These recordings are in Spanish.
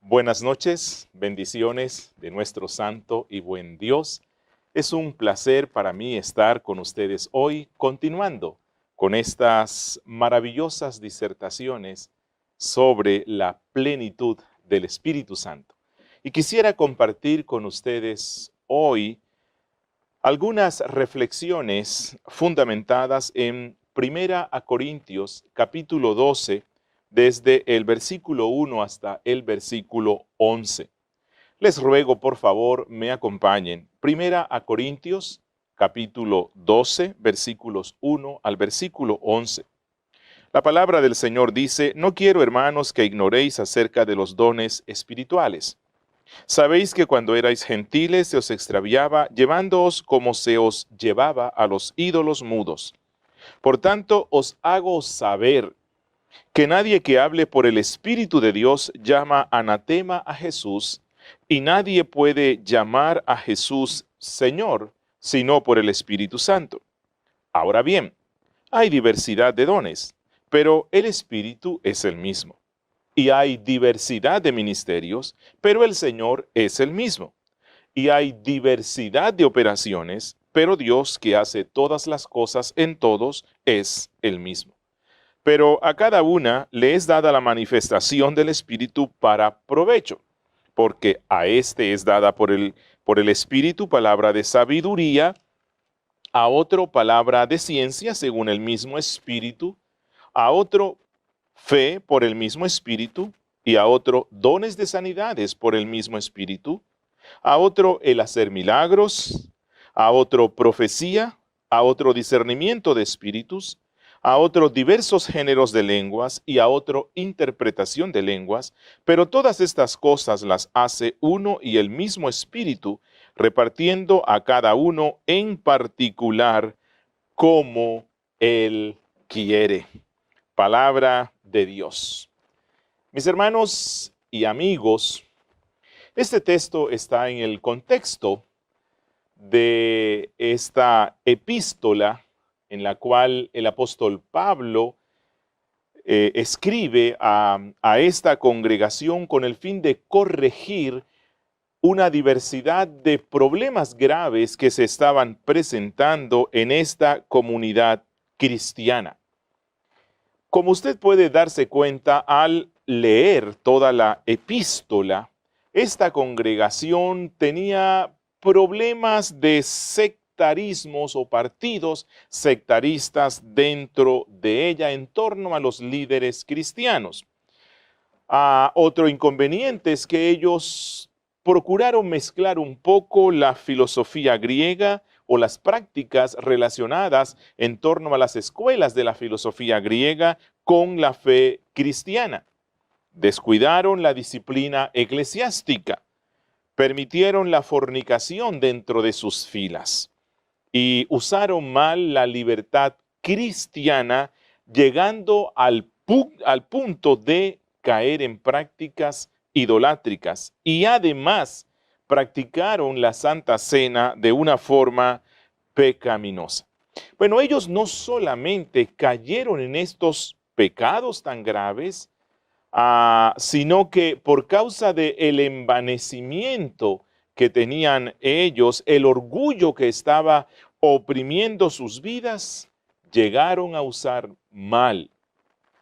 Buenas noches, bendiciones de nuestro santo y buen Dios. Es un placer para mí estar con ustedes hoy, continuando con estas maravillosas disertaciones sobre la plenitud del Espíritu Santo. Y quisiera compartir con ustedes hoy algunas reflexiones fundamentadas en Primera a Corintios, capítulo 12, desde el versículo 1 hasta el versículo 11. Les ruego, por favor, me acompañen. Primera a Corintios, capítulo 12, versículos 1 al versículo 11. La palabra del Señor dice: No quiero, hermanos, que ignoréis acerca de los dones espirituales. Sabéis que cuando erais gentiles se os extraviaba, llevándoos como se os llevaba a los ídolos mudos. Por tanto, os hago saber que nadie que hable por el Espíritu de Dios llama anatema a Jesús, y nadie puede llamar a Jesús Señor, sino por el Espíritu Santo. Ahora bien, hay diversidad de dones, pero el Espíritu es el mismo. Y hay diversidad de ministerios, pero el Señor es el mismo. Y hay diversidad de operaciones, pero Dios, que hace todas las cosas en todos, es el mismo. Pero a cada una le es dada la manifestación del Espíritu para provecho, porque a este es dada por el Espíritu palabra de sabiduría, a otro palabra de ciencia según el mismo Espíritu, a otro fe por el mismo Espíritu, y a otro dones de sanidades por el mismo Espíritu, a otro el hacer milagros, a otro profecía, a otro discernimiento de espíritus, a otro diversos géneros de lenguas y a otro interpretación de lenguas, pero todas estas cosas las hace uno y el mismo Espíritu, repartiendo a cada uno en particular como Él quiere. Palabra de Dios. Mis hermanos y amigos, este texto está en el contexto de esta epístola en la cual el apóstol Pablo escribe a esta congregación con el fin de corregir una diversidad de problemas graves que se estaban presentando en esta comunidad cristiana. Como usted puede darse cuenta al leer toda la epístola, esta congregación tenía problemas de sectarismos o partidos sectaristas dentro de ella en torno a los líderes cristianos. Otro inconveniente es que ellos procuraron mezclar un poco la filosofía griega o las prácticas relacionadas en torno a las escuelas de la filosofía griega con la fe cristiana. Descuidaron la disciplina eclesiástica, permitieron la fornicación dentro de sus filas y usaron mal la libertad cristiana, llegando al punto de caer en prácticas idolátricas y además practicaron la Santa Cena de una forma pecaminosa. Bueno, ellos no solamente cayeron en estos pecados tan graves, sino que por causa del envanecimiento que tenían ellos, el orgullo que estaba oprimiendo sus vidas, llegaron a usar mal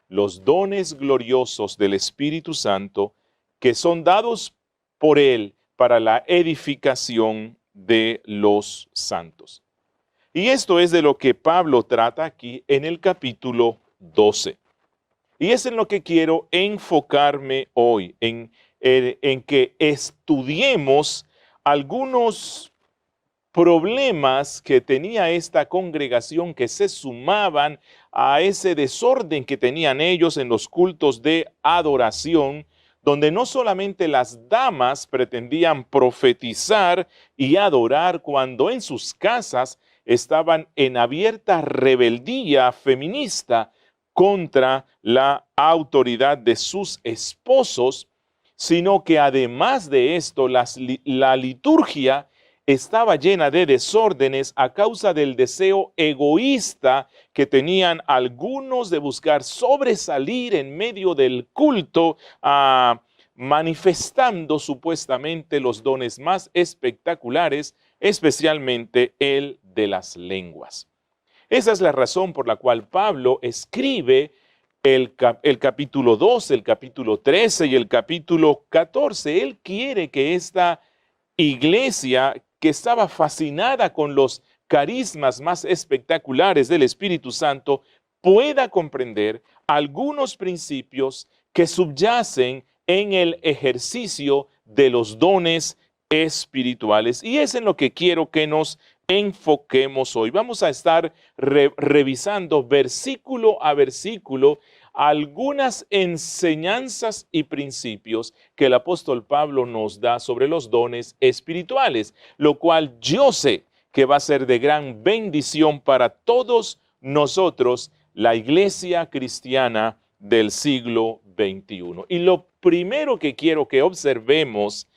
los dones gloriosos del Espíritu Santo que son dados por Él para la edificación de los santos. Y esto es de lo que Pablo trata aquí en el capítulo 12. Y es en lo que quiero enfocarme hoy, en que estudiemos algunos problemas que tenía esta congregación que se sumaban a ese desorden que tenían ellos en los cultos de adoración, donde no solamente las damas pretendían profetizar y adorar cuando en sus casas estaban en abierta rebeldía feminista contra la autoridad de sus esposos, sino que además de esto la liturgia estaba llena de desórdenes a causa del deseo egoísta que tenían algunos de buscar sobresalir en medio del culto, manifestando supuestamente los dones más espectaculares, especialmente el de las lenguas. Esa es la razón por la cual Pablo escribe el capítulo 12, el capítulo 13 y el capítulo 14. Él quiere que esta iglesia, que estaba fascinada con los carismas más espectaculares del Espíritu Santo, pueda comprender algunos principios que subyacen en el ejercicio de los dones espirituales. Y es en lo que quiero que nos enfoquemos hoy. Vamos a estar revisando versículo a versículo algunas enseñanzas y principios que el apóstol Pablo nos da sobre los dones espirituales, lo cual yo sé que va a ser de gran bendición para todos nosotros, la iglesia cristiana del siglo XXI. Y lo primero que quiero que observemos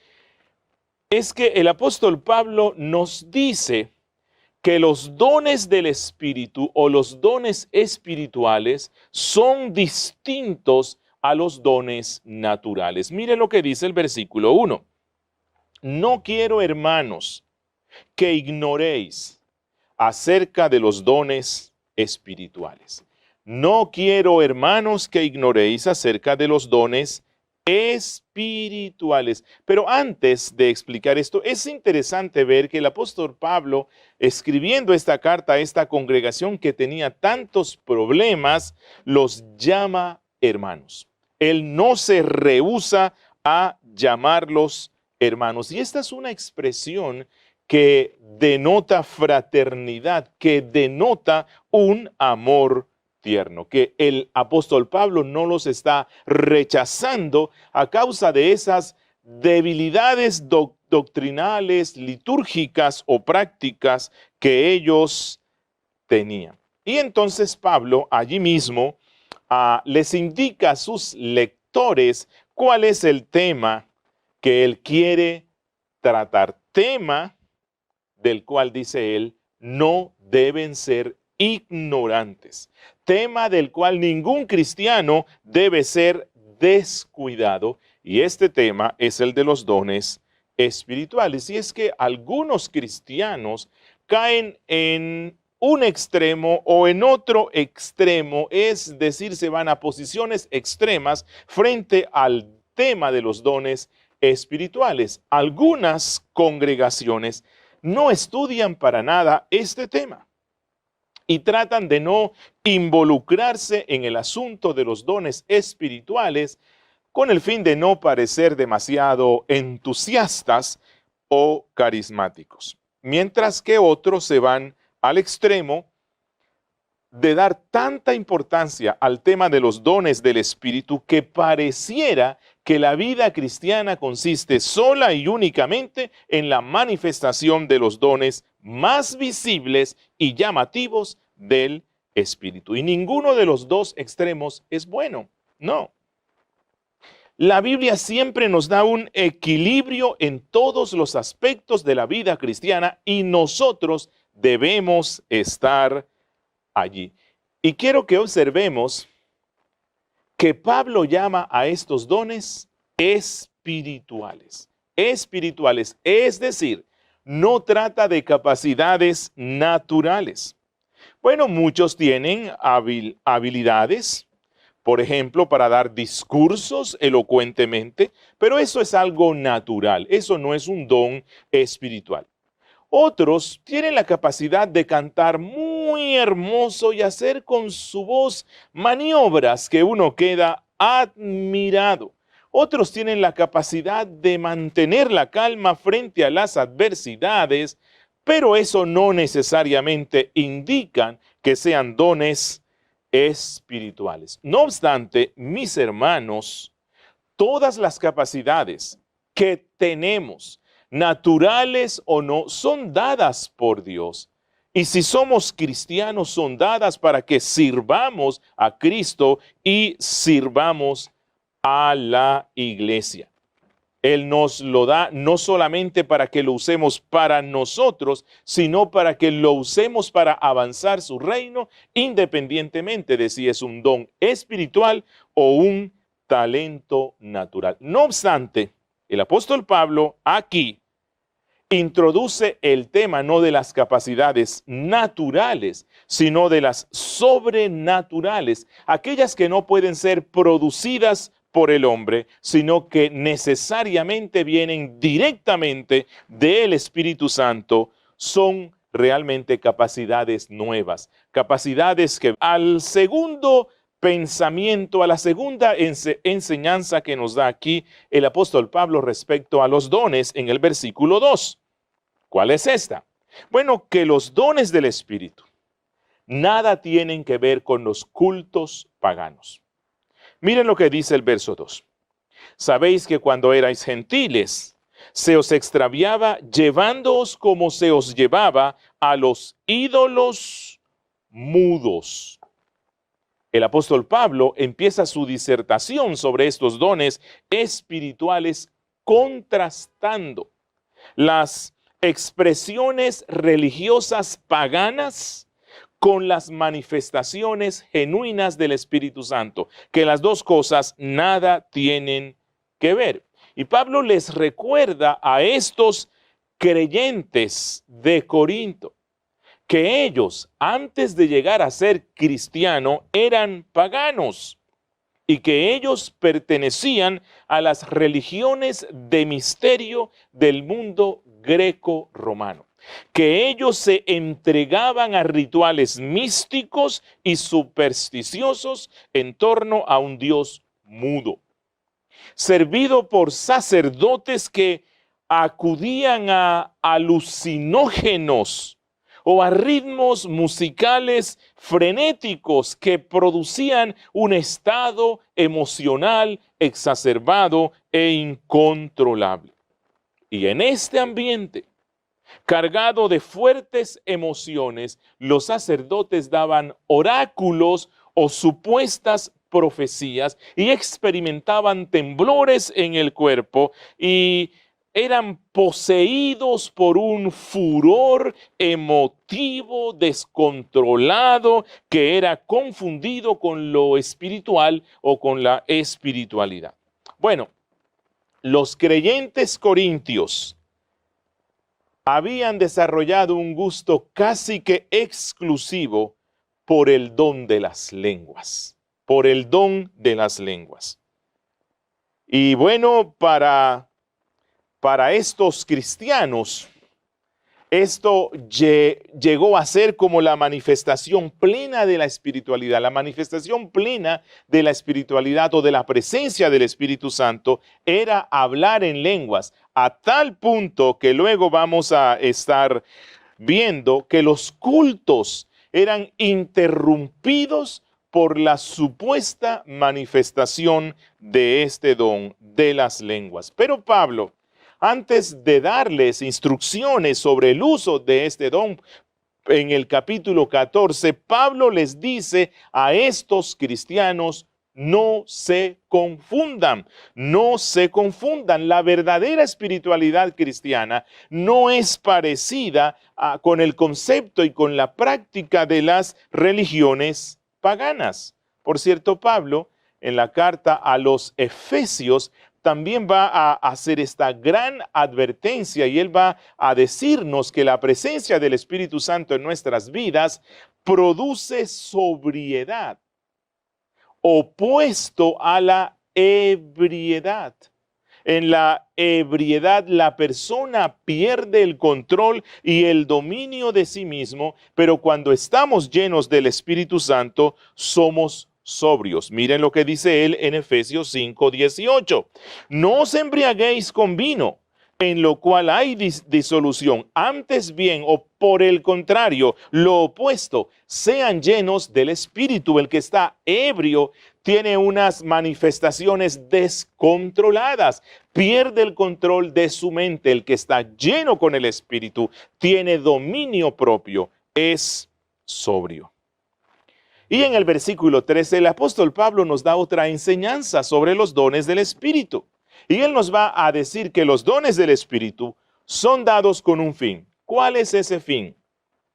es que el apóstol Pablo nos dice que los dones del Espíritu o los dones espirituales son distintos a los dones naturales. Miren lo que dice el versículo 1. No quiero, hermanos, que ignoréis acerca de los dones espirituales. No quiero, hermanos, que ignoréis acerca de los dones espirituales. Pero antes de explicar esto, es interesante ver que el apóstol Pablo, escribiendo esta carta a esta congregación que tenía tantos problemas, los llama hermanos. Él no se rehúsa a llamarlos hermanos. Y esta es una expresión que denota fraternidad, que denota un amor tierno, que el apóstol Pablo no los está rechazando a causa de esas debilidades doctrinales, litúrgicas o prácticas que ellos tenían. Y entonces Pablo allí mismo les indica a sus lectores cuál es el tema que él quiere tratar. Tema del cual dice él, no deben ser ignorantes. Tema del cual ningún cristiano debe ser descuidado. Y este tema es el de los dones espirituales. Y es que algunos cristianos caen en un extremo o en otro extremo, es decir, se van a posiciones extremas frente al tema de los dones espirituales. Algunas congregaciones no estudian para nada este tema y tratan de no involucrarse en el asunto de los dones espirituales con el fin de no parecer demasiado entusiastas o carismáticos. Mientras que otros se van al extremo de dar tanta importancia al tema de los dones del Espíritu que pareciera que la vida cristiana consiste sola y únicamente en la manifestación de los dones más visibles y llamativos del Espíritu. Y ninguno de los dos extremos es bueno, no. La Biblia siempre nos da un equilibrio en todos los aspectos de la vida cristiana y nosotros debemos estar allí. Y quiero que observemos que Pablo llama a estos dones espirituales. Espirituales, es decir, no trata de capacidades naturales. Bueno, muchos tienen habilidades, por ejemplo, para dar discursos elocuentemente, pero eso es algo natural, eso no es un don espiritual. Otros tienen la capacidad de cantar muy hermoso y hacer con su voz maniobras que uno queda admirado. Otros tienen la capacidad de mantener la calma frente a las adversidades, pero eso no necesariamente indica que sean dones espirituales. No obstante, mis hermanos, todas las capacidades que tenemos, naturales o no, son dadas por Dios. Y si somos cristianos, son dadas para que sirvamos a Cristo y sirvamos a la iglesia. Él nos lo da no solamente para que lo usemos para nosotros, sino para que lo usemos para avanzar su reino, independientemente de si es un don espiritual o un talento natural. No obstante, el apóstol Pablo aquí introduce el tema no de las capacidades naturales, sino de las sobrenaturales, aquellas que no pueden ser producidas por el hombre, sino que necesariamente vienen directamente del Espíritu Santo, son realmente capacidades nuevas, capacidades que al segundo pensamiento, a la segunda enseñanza que nos da aquí el apóstol Pablo respecto a los dones en el versículo 2. ¿Cuál es esta? Bueno, que los dones del Espíritu nada tienen que ver con los cultos paganos. Miren lo que dice el verso 2. Sabéis que cuando erais gentiles, se os extraviaba llevándoos como se os llevaba a los ídolos mudos. El apóstol Pablo empieza su disertación sobre estos dones espirituales contrastando las expresiones religiosas paganas con las manifestaciones genuinas del Espíritu Santo, que las dos cosas nada tienen que ver. Y Pablo les recuerda a estos creyentes de Corinto que ellos, antes de llegar a ser cristiano, eran paganos y que ellos pertenecían a las religiones de misterio del mundo greco-romano, que ellos se entregaban a rituales místicos y supersticiosos en torno a un Dios mudo, servido por sacerdotes que acudían a alucinógenos o a ritmos musicales frenéticos que producían un estado emocional exacerbado e incontrolable. Y en este ambiente, cargado de fuertes emociones, los sacerdotes daban oráculos o supuestas profecías y experimentaban temblores en el cuerpo y eran poseídos por un furor emotivo descontrolado que era confundido con lo espiritual o con la espiritualidad. Bueno, los creyentes corintios habían desarrollado un gusto casi que exclusivo por el don de las lenguas, por el don de las lenguas. Y bueno, para estos cristianos, esto llegó a ser como la manifestación plena de la espiritualidad. La manifestación plena de la espiritualidad o de la presencia del Espíritu Santo era hablar en lenguas, a tal punto que luego vamos a estar viendo que los cultos eran interrumpidos por la supuesta manifestación de este don de las lenguas. Pero Pablo, antes de darles instrucciones sobre el uso de este don, en el capítulo 14, Pablo les dice a estos cristianos, no se confundan, no se confundan. La verdadera espiritualidad cristiana no es parecida con el concepto y con la práctica de las religiones paganas. Por cierto, Pablo, en la carta a los Efesios, también va a hacer esta gran advertencia y él va a decirnos que la presencia del Espíritu Santo en nuestras vidas produce sobriedad, opuesto a la ebriedad. En la ebriedad la persona pierde el control y el dominio de sí mismo, pero cuando estamos llenos del Espíritu Santo somos sobrios. Miren lo que dice él en Efesios 5:18. No os embriaguéis con vino, en lo cual hay disolución. Antes bien, o por el contrario, lo opuesto, sean llenos del Espíritu. El que está ebrio tiene unas manifestaciones descontroladas, pierde el control de su mente. El que está lleno con el Espíritu tiene dominio propio, es sobrio. Y en el versículo 13, el apóstol Pablo nos da otra enseñanza sobre los dones del Espíritu. Y él nos va a decir que los dones del Espíritu son dados con un fin. ¿Cuál es ese fin?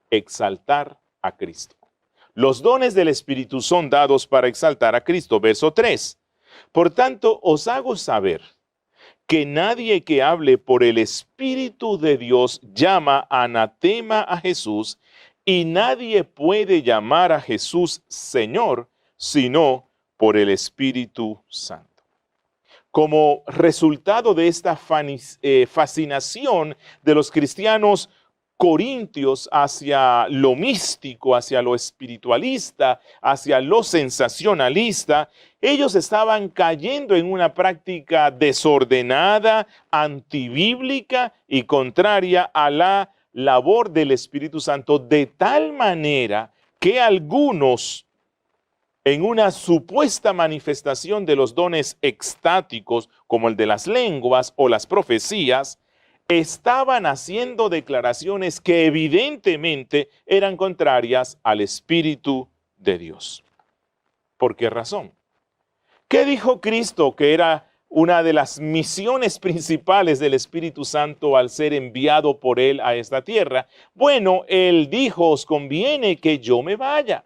Exaltar a Cristo. Los dones del Espíritu son dados para exaltar a Cristo. Verso 3. Por tanto, os hago saber que nadie que hable por el Espíritu de Dios llama anatema a Jesús, y nadie puede llamar a Jesús Señor, sino por el Espíritu Santo. Como resultado de esta fascinación de los cristianos corintios hacia lo místico, hacia lo espiritualista, hacia lo sensacionalista, ellos estaban cayendo en una práctica desordenada, antibíblica y contraria a la labor del Espíritu Santo, de tal manera que algunos, en una supuesta manifestación de los dones extáticos, como el de las lenguas o las profecías, estaban haciendo declaraciones que evidentemente eran contrarias al Espíritu de Dios. ¿Por qué razón? ¿Qué dijo Cristo que era una de las misiones principales del Espíritu Santo al ser enviado por Él a esta tierra? Bueno, Él dijo, os conviene que yo me vaya,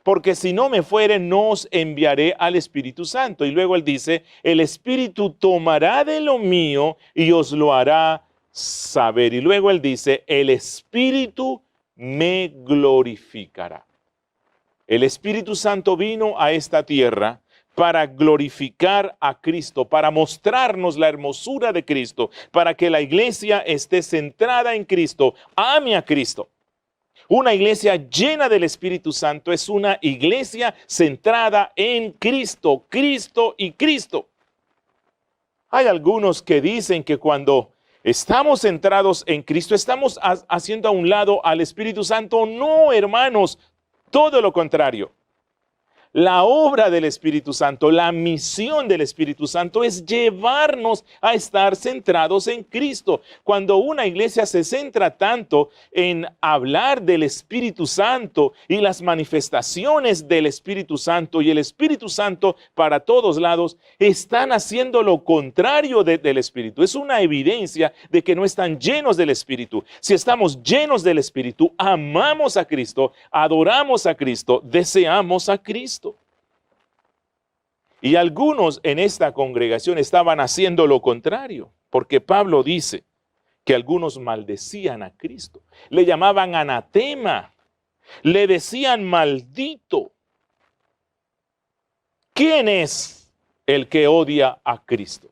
porque si no me fuere, no os enviaré al Espíritu Santo. Y luego Él dice, el Espíritu tomará de lo mío y os lo hará saber. Y luego Él dice, el Espíritu me glorificará. El Espíritu Santo vino a esta tierra para glorificar a Cristo, para mostrarnos la hermosura de Cristo, para que la iglesia esté centrada en Cristo, ame a Cristo. Una iglesia llena del Espíritu Santo es una iglesia centrada en Cristo, Cristo y Cristo. Hay algunos que dicen que cuando estamos centrados en Cristo, estamos haciendo a un lado al Espíritu Santo. No, hermanos, todo lo contrario. La obra del Espíritu Santo, la misión del Espíritu Santo es llevarnos a estar centrados en Cristo. Cuando una iglesia se centra tanto en hablar del Espíritu Santo y las manifestaciones del Espíritu Santo y el Espíritu Santo para todos lados, están haciendo lo contrario del Espíritu. Es una evidencia de que no están llenos del Espíritu. Si estamos llenos del Espíritu, amamos a Cristo, adoramos a Cristo, deseamos a Cristo. Y algunos en esta congregación estaban haciendo lo contrario, porque Pablo dice que algunos maldecían a Cristo, le llamaban anatema, le decían maldito. ¿Quién es el que odia a Cristo?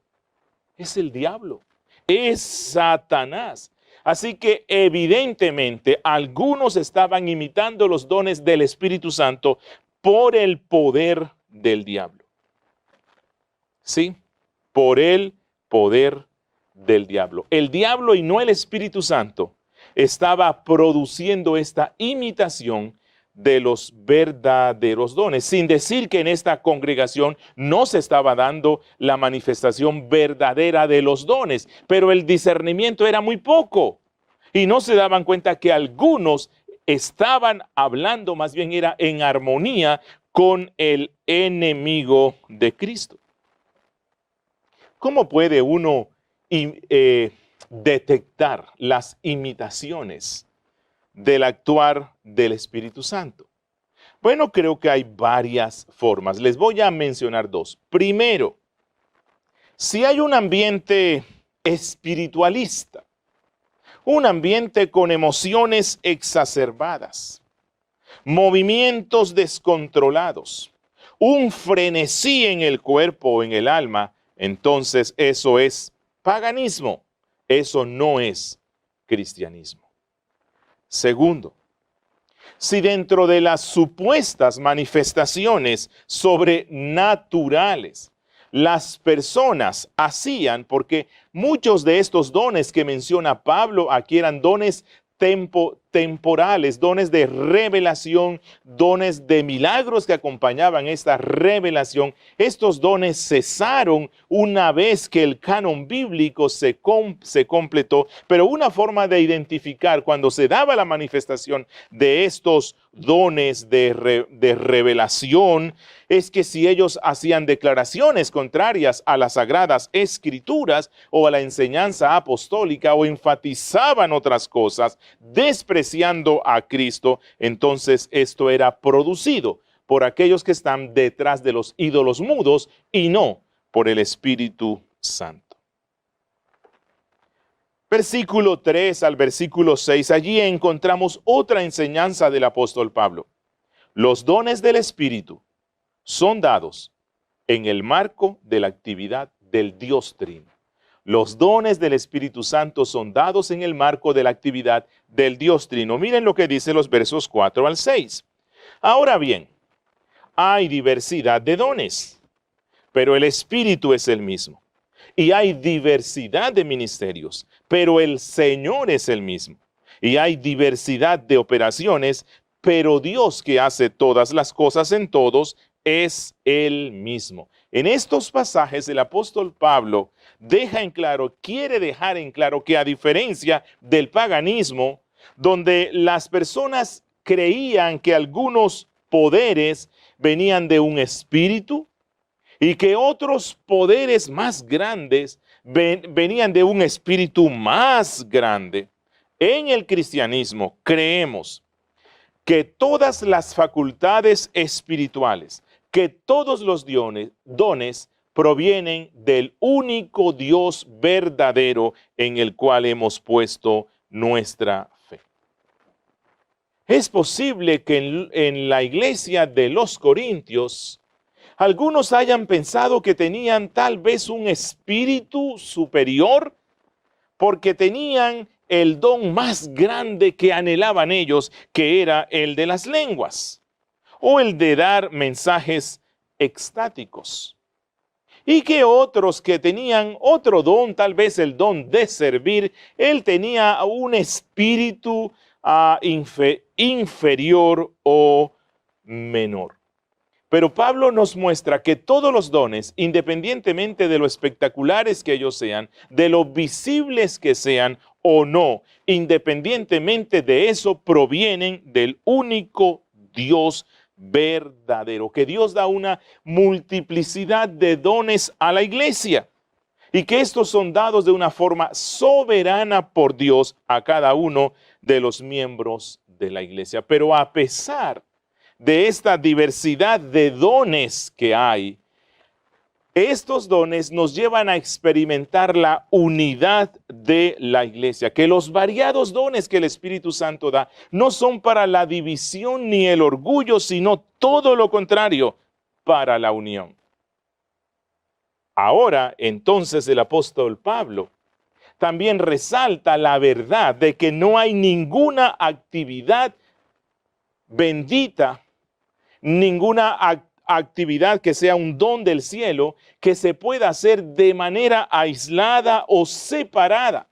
Es el diablo, es Satanás. Así que evidentemente algunos estaban imitando los dones del Espíritu Santo por el poder del diablo. Sí, por el poder del diablo. El diablo y no el Espíritu Santo estaba produciendo esta imitación de los verdaderos dones, sin decir que en esta congregación no se estaba dando la manifestación verdadera de los dones, pero el discernimiento era muy poco y no se daban cuenta que algunos estaban hablando, más bien era en armonía con el enemigo de Cristo. ¿Cómo puede uno detectar las imitaciones del actuar del Espíritu Santo? Bueno, creo que hay varias formas. Les voy a mencionar dos. Primero, si hay un ambiente espiritualista, un ambiente con emociones exacerbadas, movimientos descontrolados, un frenesí en el cuerpo o en el alma, entonces eso es paganismo, eso no es cristianismo. Segundo, si dentro de las supuestas manifestaciones sobrenaturales las personas hacían, porque muchos de estos dones que menciona Pablo aquí eran dones temporales, dones de revelación, dones de milagros que acompañaban esta revelación. Estos dones cesaron una vez que el canon bíblico se completó, pero una forma de identificar cuando se daba la manifestación de estos dones de revelación es que si ellos hacían declaraciones contrarias a las sagradas escrituras o a la enseñanza apostólica o enfatizaban otras cosas despreciando a Cristo, entonces esto era producido por aquellos que están detrás de los ídolos mudos y no por el Espíritu Santo. Versículo 3 al versículo 6, allí encontramos otra enseñanza del apóstol Pablo. Los dones del Espíritu son dados en el marco de la actividad del Dios Trino. Los dones del Espíritu Santo son dados en el marco de la actividad del Dios Trino. Miren lo que dice los versos 4 al 6. Ahora bien, hay diversidad de dones, pero el Espíritu es el mismo. Y hay diversidad de ministerios, pero el Señor es el mismo. Y hay diversidad de operaciones, pero Dios que hace todas las cosas en todos es el mismo. En estos pasajes el apóstol Pablo quiere dejar en claro que a diferencia del paganismo, donde las personas creían que algunos poderes venían de un espíritu y que otros poderes más grandes venían de un espíritu más grande, en el cristianismo creemos que todas las facultades espirituales, que todos los dones provienen del único Dios verdadero en el cual hemos puesto nuestra fe. Es posible que en la iglesia de los Corintios algunos hayan pensado que tenían tal vez un espíritu superior porque tenían el don más grande que anhelaban ellos, que era el de las lenguas o el de dar mensajes extáticos. Y que otros que tenían otro don, tal vez el don de servir, él tenía un espíritu inferior o menor. Pero Pablo nos muestra que todos los dones, independientemente de lo espectaculares que ellos sean, de lo visibles que sean o no, independientemente de eso, provienen del único Dios verdadero, que Dios da una multiplicidad de dones a la iglesia y que estos son dados de una forma soberana por Dios a cada uno de los miembros de la iglesia. Pero a pesar de esta diversidad de dones que hay, estos dones nos llevan a experimentar la unidad de la iglesia, que los variados dones que el Espíritu Santo da no son para la división ni el orgullo, sino todo lo contrario, para la unión. Ahora, entonces, el apóstol Pablo también resalta la verdad de que no hay ninguna actividad bendita, ninguna actividad que sea un don del cielo que se pueda hacer de manera aislada o separada.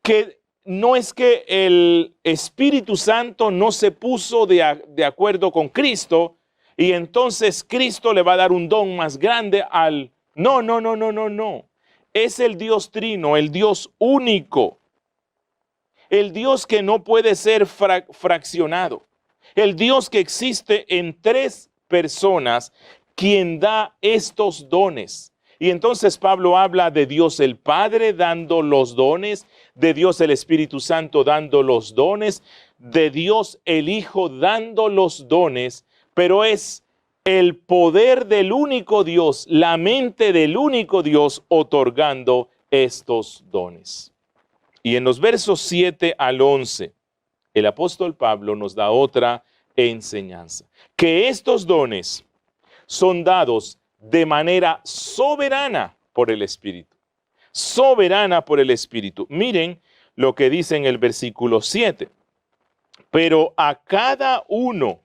Que no es que el Espíritu Santo no se puso de acuerdo con Cristo y entonces Cristo le va a dar un don más grande al... No. Es el Dios trino, el Dios único, el Dios que no puede ser fraccionado. El Dios que existe en tres personas, quien da estos dones. Y entonces Pablo habla de Dios el Padre dando los dones, de Dios el Espíritu Santo dando los dones, de Dios el Hijo dando los dones, pero es el poder del único Dios, la mente del único Dios otorgando estos dones. Y en los versos 7 al 11, el apóstol Pablo nos da otra enseñanza, que estos dones son dados de manera soberana por el Espíritu. Soberana por el Espíritu. Miren lo que dice en el versículo 7. Pero a cada uno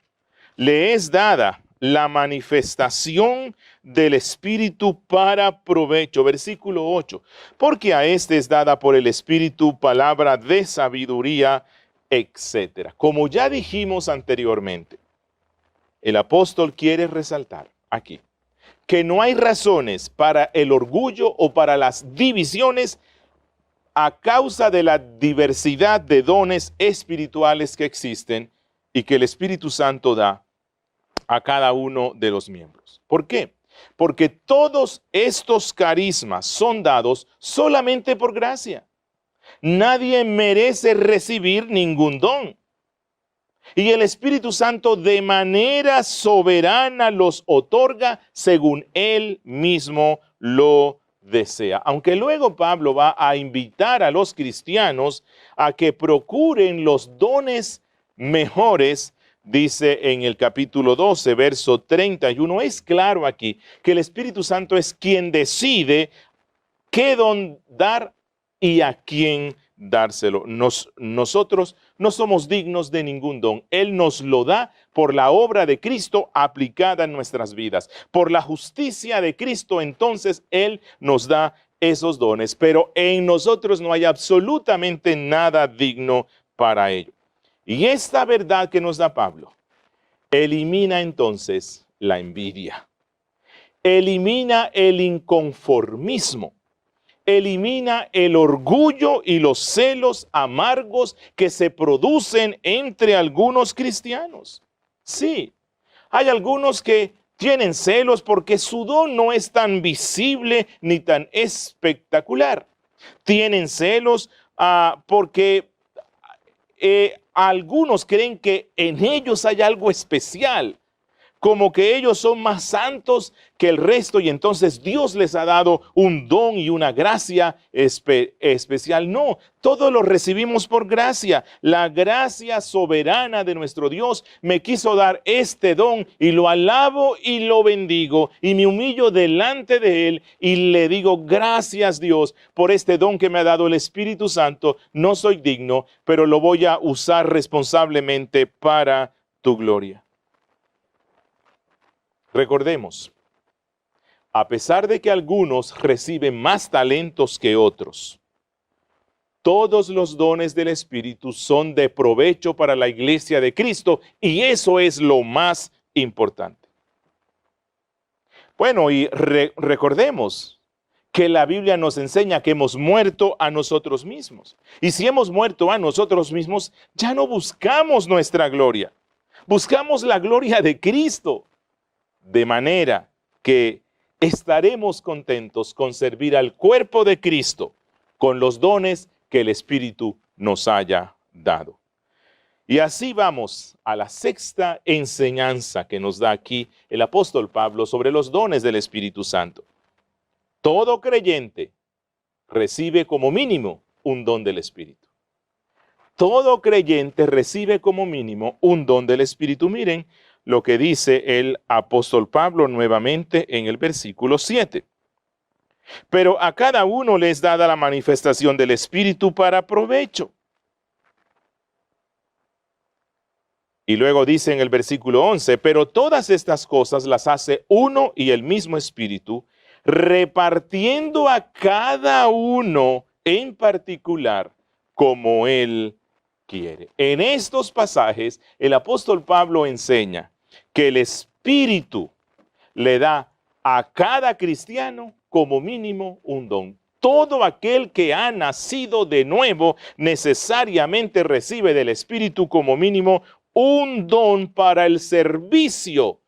le es dada la manifestación del Espíritu para provecho. Versículo 8. Porque a este es dada por el Espíritu palabra de sabiduría, etcétera. Como ya dijimos anteriormente, el apóstol quiere resaltar aquí que no hay razones para el orgullo o para las divisiones a causa de la diversidad de dones espirituales que existen y que el Espíritu Santo da a cada uno de los miembros. ¿Por qué? Porque todos estos carismas son dados solamente por gracia. Nadie merece recibir ningún don. Y el Espíritu Santo de manera soberana los otorga según Él mismo lo desea. Aunque luego Pablo va a invitar a los cristianos a que procuren los dones mejores, dice en el capítulo 12, verso 31, es claro aquí que el Espíritu Santo es quien decide qué don dar y a quién dárselo. Nosotros no somos dignos de ningún don. Él nos lo da por la obra de Cristo aplicada en nuestras vidas. Por la justicia de Cristo, entonces, Él nos da esos dones. Pero en nosotros no hay absolutamente nada digno para ello. Y esta verdad que nos da Pablo elimina entonces la envidia. Elimina el inconformismo. Elimina el orgullo y los celos amargos que se producen entre algunos cristianos. Sí, hay algunos que tienen celos porque su don no es tan visible ni tan espectacular. Tienen celos porque algunos creen que en ellos hay algo especial, como que ellos son más santos que el resto y entonces Dios les ha dado un don y una gracia especial. No, todo lo recibimos por gracia. La gracia soberana de nuestro Dios me quiso dar este don y lo alabo y lo bendigo y me humillo delante de Él y le digo gracias Dios por este don que me ha dado el Espíritu Santo. No soy digno, pero lo voy a usar responsablemente para tu gloria. Recordemos, a pesar de que algunos reciben más talentos que otros, todos los dones del Espíritu son de provecho para la iglesia de Cristo y eso es lo más importante. Bueno, y recordemos que la Biblia nos enseña que hemos muerto a nosotros mismos. Y si hemos muerto a nosotros mismos, ya no buscamos nuestra gloria, buscamos la gloria de Cristo. De manera que estaremos contentos con servir al cuerpo de Cristo con los dones que el Espíritu nos haya dado. Y así vamos a la sexta enseñanza que nos da aquí el apóstol Pablo sobre los dones del Espíritu Santo. Todo creyente recibe como mínimo un don del Espíritu. Todo creyente recibe como mínimo un don del Espíritu. Miren lo que dice el apóstol Pablo nuevamente en el versículo 7. Pero a cada uno le es dada la manifestación del Espíritu para provecho. Y luego dice en el versículo 11, pero todas estas cosas las hace uno y el mismo Espíritu, repartiendo a cada uno en particular como Él quiere. En estos pasajes, el apóstol Pablo enseña que el Espíritu le da a cada cristiano como mínimo un don. Todo aquel que ha nacido de nuevo necesariamente recibe del Espíritu como mínimo un don para el servicio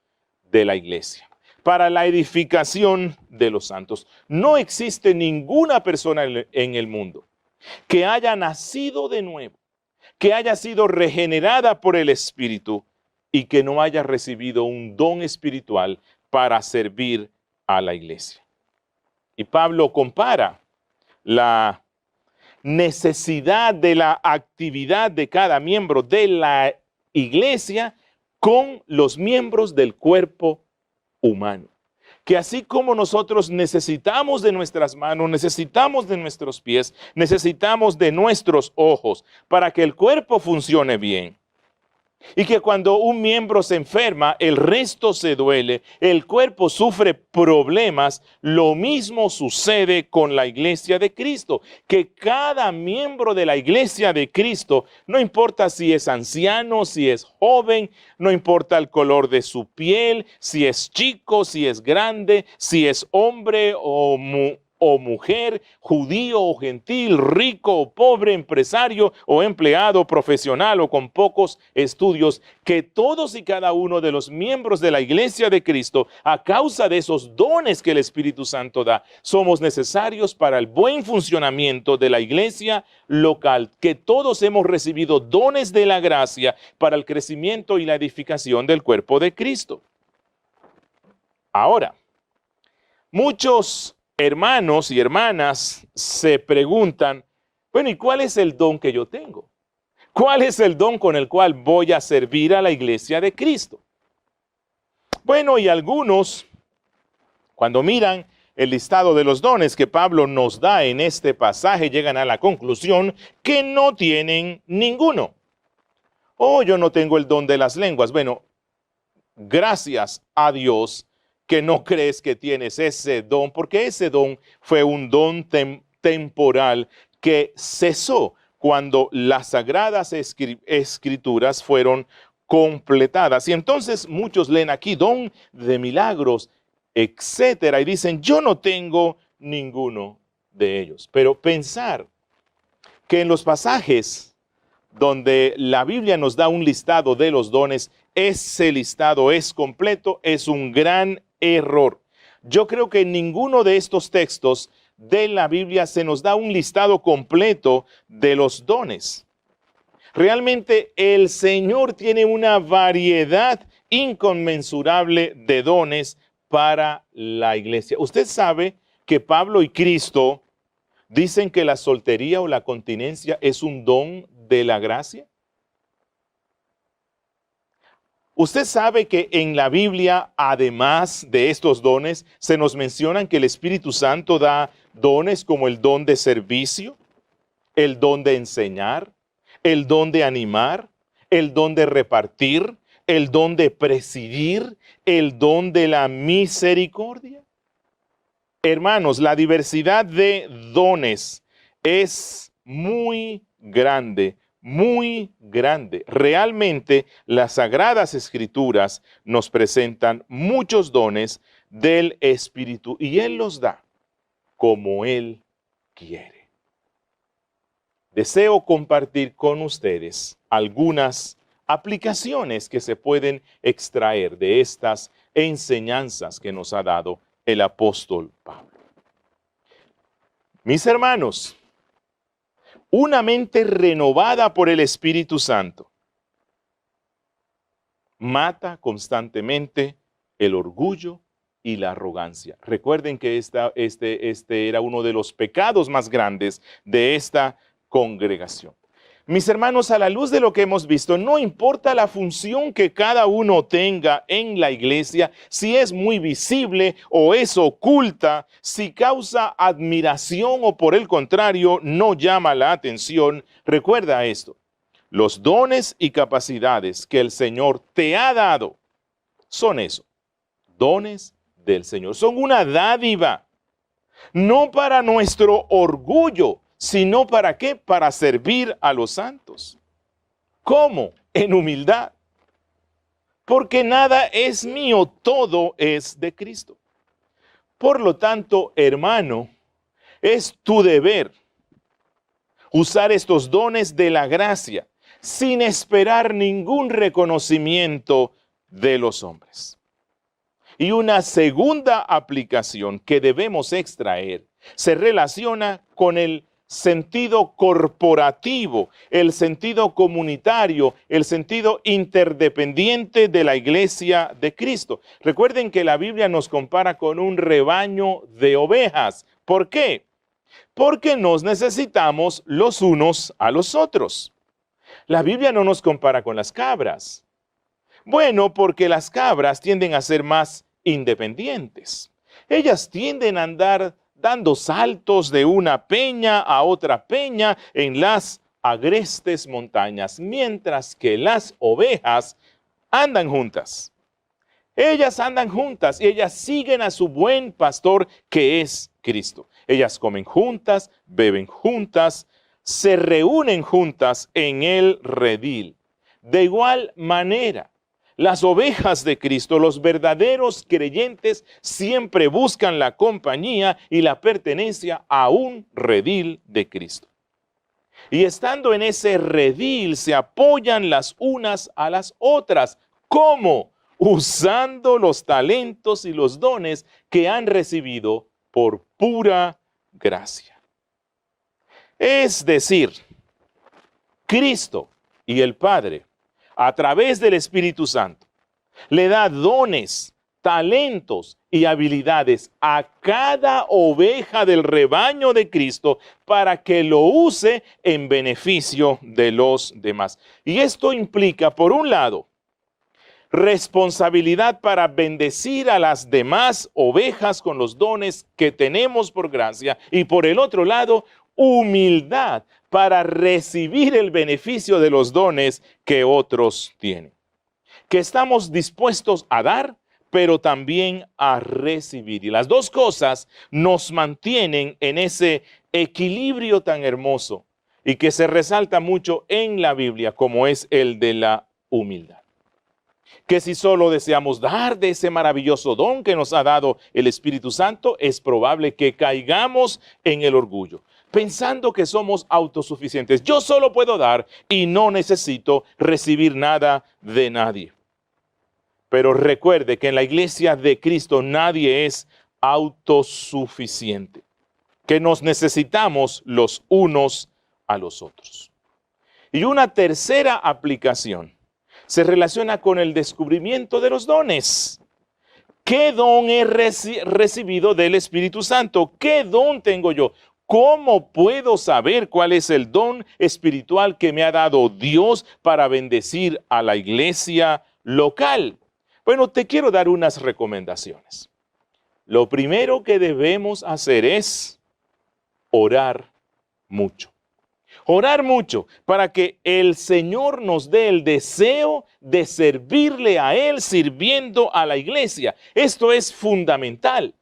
de la iglesia, para la edificación de los santos. No existe ninguna persona en el mundo que haya nacido de nuevo, que haya sido regenerada por el Espíritu y que no haya recibido un don espiritual para servir a la iglesia. Y Pablo compara la necesidad de la actividad de cada miembro de la iglesia con los miembros del cuerpo humano. Que así como nosotros necesitamos de nuestras manos, necesitamos de nuestros pies, necesitamos de nuestros ojos para que el cuerpo funcione bien. Y que cuando un miembro se enferma, el resto se duele, el cuerpo sufre problemas, lo mismo sucede con la iglesia de Cristo. Que cada miembro de la iglesia de Cristo, no importa si es anciano, si es joven, no importa el color de su piel, si es chico, si es grande, si es hombre o o mujer, judío o gentil, rico o pobre, empresario o empleado, profesional o con pocos estudios, que todos y cada uno de los miembros de la Iglesia de Cristo, a causa de esos dones que el Espíritu Santo da, somos necesarios para el buen funcionamiento de la iglesia local, que todos hemos recibido dones de la gracia para el crecimiento y la edificación del cuerpo de Cristo. Ahora, muchos hermanos y hermanas se preguntan, bueno, ¿y cuál es el don que yo tengo? ¿Cuál es el don con el cual voy a servir a la iglesia de Cristo? Bueno, y algunos, cuando miran el listado de los dones que Pablo nos da en este pasaje, llegan a la conclusión que no tienen ninguno. Oh, yo no tengo el don de las lenguas. Bueno, gracias a Dios que no crees que tienes ese don, porque ese don fue un don temporal que cesó cuando las sagradas escrituras fueron completadas. Y entonces muchos leen aquí don de milagros, etcétera, y dicen, yo no tengo ninguno de ellos. Pero pensar que en los pasajes donde la Biblia nos da un listado de los dones, ese listado es completo, es un gran error. Yo creo que en ninguno de estos textos de la Biblia se nos da un listado completo de los dones. Realmente el Señor tiene una variedad inconmensurable de dones para la iglesia. Usted sabe que Pablo y Cristo dicen que la soltería o la continencia es un don de la gracia. Usted sabe que en la Biblia, además de estos dones, se nos mencionan que el Espíritu Santo da dones como el don de servicio, el don de enseñar, el don de animar, el don de repartir, el don de presidir, el don de la misericordia. Hermanos, la diversidad de dones es muy grande, muy grande. Realmente las Sagradas Escrituras nos presentan muchos dones del Espíritu y Él los da como Él quiere. Deseo compartir con ustedes algunas aplicaciones que se pueden extraer de estas enseñanzas que nos ha dado el apóstol Pablo. Mis hermanos, una mente renovada por el Espíritu Santo mata constantemente el orgullo y la arrogancia. Recuerden que este era uno de los pecados más grandes de esta congregación. Mis hermanos, a la luz de lo que hemos visto, no importa la función que cada uno tenga en la iglesia, si es muy visible o es oculta, si causa admiración o por el contrario no llama la atención, recuerda esto: los dones y capacidades que el Señor te ha dado son eso, dones del Señor. Son una dádiva, no para nuestro orgullo, sino ¿para qué? Para servir a los santos. ¿Cómo? En humildad. Porque nada es mío, todo es de Cristo. Por lo tanto, hermano, es tu deber usar estos dones de la gracia sin esperar ningún reconocimiento de los hombres. Y una segunda aplicación que debemos extraer se relaciona con el sentido corporativo, el sentido comunitario, el sentido interdependiente de la iglesia de Cristo. Recuerden que la Biblia nos compara con un rebaño de ovejas. ¿Por qué? Porque nos necesitamos los unos a los otros. La Biblia no nos compara con las cabras. Bueno, porque las cabras tienden a ser más independientes. Ellas tienden a andar dando saltos de una peña a otra peña en las agrestes montañas, mientras que las ovejas andan juntas. Ellas andan juntas y ellas siguen a su buen pastor, que es Cristo. Ellas comen juntas, beben juntas, se reúnen juntas en el redil. De igual manera, Las ovejas de Cristo, los verdaderos creyentes, siempre buscan la compañía y la pertenencia a un redil de Cristo. Y estando en ese redil, se apoyan las unas a las otras. ¿Cómo? Usando los talentos y los dones que han recibido por pura gracia. Es decir, Cristo y el Padre, a través del Espíritu Santo, le da dones, talentos y habilidades a cada oveja del rebaño de Cristo para que lo use en beneficio de los demás. Y esto implica, por un lado, responsabilidad para bendecir a las demás ovejas con los dones que tenemos por gracia, y por el otro lado, humildad para recibir el beneficio de los dones que otros tienen. Que estamos dispuestos a dar, pero también a recibir. Y las dos cosas nos mantienen en ese equilibrio tan hermoso y que se resalta mucho en la Biblia, como es el de la humildad. Que si solo deseamos dar de ese maravilloso don que nos ha dado el Espíritu Santo, es probable que caigamos en el orgullo, pensando que somos autosuficientes. Yo solo puedo dar y no necesito recibir nada de nadie. Pero recuerde que en la iglesia de Cristo nadie es autosuficiente, que nos necesitamos los unos a los otros. Y una tercera aplicación se relaciona con el descubrimiento de los dones. ¿Qué don he recibido del Espíritu Santo? ¿Qué don tengo yo? ¿Cómo puedo saber cuál es el don espiritual que me ha dado Dios para bendecir a la iglesia local? Bueno, te quiero dar unas recomendaciones. Lo primero que debemos hacer es orar mucho. Orar mucho para que el Señor nos dé el deseo de servirle a Él sirviendo a la iglesia. Esto es fundamental.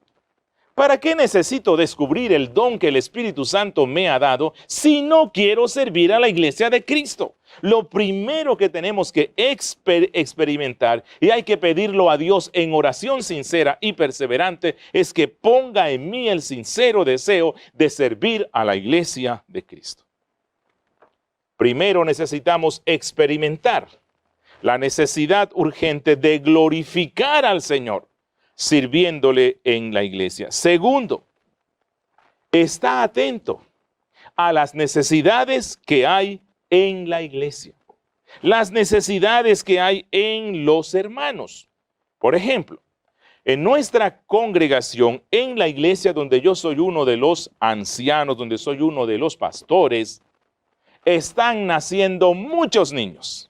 ¿Para qué necesito descubrir el don que el Espíritu Santo me ha dado si no quiero servir a la iglesia de Cristo? Lo primero que tenemos que experimentar, y hay que pedirlo a Dios en oración sincera y perseverante, es que ponga en mí el sincero deseo de servir a la iglesia de Cristo. Primero necesitamos experimentar la necesidad urgente de glorificar al Señor sirviéndole en la iglesia. Segundo, está atento a las necesidades que hay en la iglesia, las necesidades que hay en los hermanos. Por ejemplo, en nuestra congregación, en la iglesia donde yo soy uno de los ancianos, donde soy uno de los pastores, están naciendo muchos niños.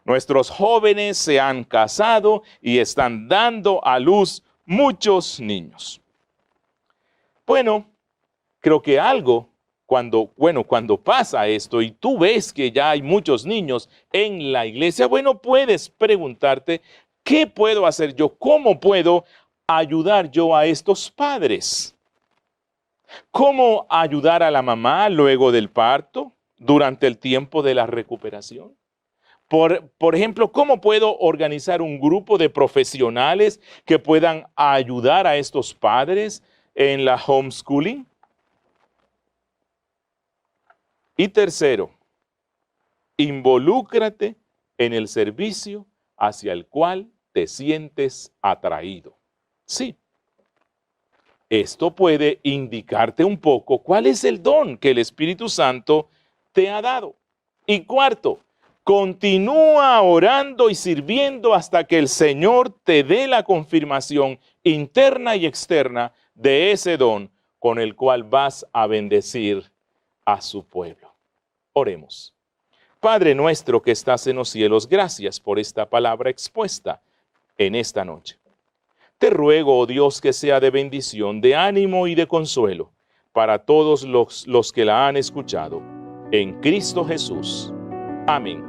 Nuestros jóvenes se han casado y están dando a luz muchos niños. Bueno, creo que cuando pasa esto y tú ves que ya hay muchos niños en la iglesia, bueno, puedes preguntarte, ¿qué puedo hacer yo? ¿Cómo puedo ayudar yo a estos padres? ¿Cómo ayudar a la mamá luego del parto, durante el tiempo de la recuperación? Por ejemplo, ¿cómo puedo organizar un grupo de profesionales que puedan ayudar a estos padres en la homeschooling? Y tercero, involúcrate en el servicio hacia el cual te sientes atraído. Sí. Esto puede indicarte un poco cuál es el don que el Espíritu Santo te ha dado. Y cuarto, continúa orando y sirviendo hasta que el Señor te dé la confirmación interna y externa de ese don con el cual vas a bendecir a su pueblo. Oremos. Padre nuestro que estás en los cielos, gracias por esta palabra expuesta en esta noche. Te ruego, oh Dios, que sea de bendición, de ánimo y de consuelo para todos los que la han escuchado. En Cristo Jesús. Amén.